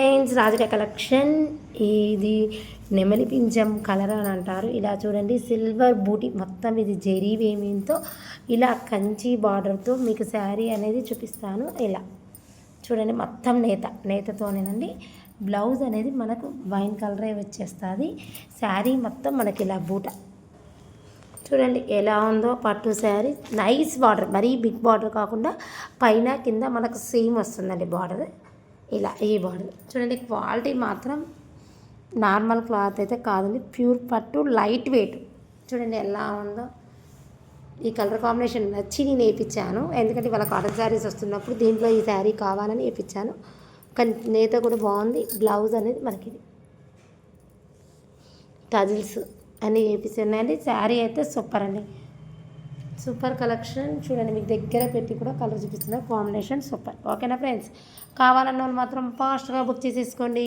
Friends Radhika collection. ఇది నెమలి పింఛం colour అని అంటారు. ఇలా చూడండి, సిల్వర్ బూటీ మొత్తం ఇది జెరీ వేమింగ్తో ఇలా కంచి బార్డర్తో మీకు శారీ అనేది చూపిస్తాను. ఇలా చూడండి, మొత్తం నేతతోనేనండి. బ్లౌజ్ అనేది మనకు వైన్ కలరే వచ్చేస్తుంది. శారీ మొత్తం మనకి ఇలా బూట చూడండి ఎలా ఉందో. పట్టు శారీ, నైస్ బార్డర్, మరీ బిగ్ బార్డర్ కాకుండా పైన కింద మనకు సేమ్ వస్తుందండి బార్డర్. ఇలా ఈ బార్డర్ చూడండి. క్వాలిటీ మాత్రం నార్మల్ క్లాత్ అయితే కాదండి, ప్యూర్ పట్టు, లైట్ వెయిట్. చూడండి ఎలా ఉందో. ఈ కలర్ కాంబినేషన్ నచ్చి నేను వేయించాను, ఎందుకంటే వాళ్ళ కాటన్ శారీస్ వస్తున్నప్పుడు దీంట్లో ఈ శారీ కావాలని వేయించాను. కానీ నేత కూడా బాగుంది. బ్లౌజ్ అనేది మనకి టజిల్స్ అన్నీ వేపిస్తున్నాయండి. శారీ అయితే సూపర్ అండి, సూపర్ కలెక్షన్. చూడండి, మీకు దగ్గర పెట్టి కూడా కలర్ చూపిస్తున్నారు. Combination super. ఓకేనా ఫ్రెండ్స్, కావాలన్న వాళ్ళు మాత్రం ఫాస్ట్గా బుక్ చేసేసుకోండి.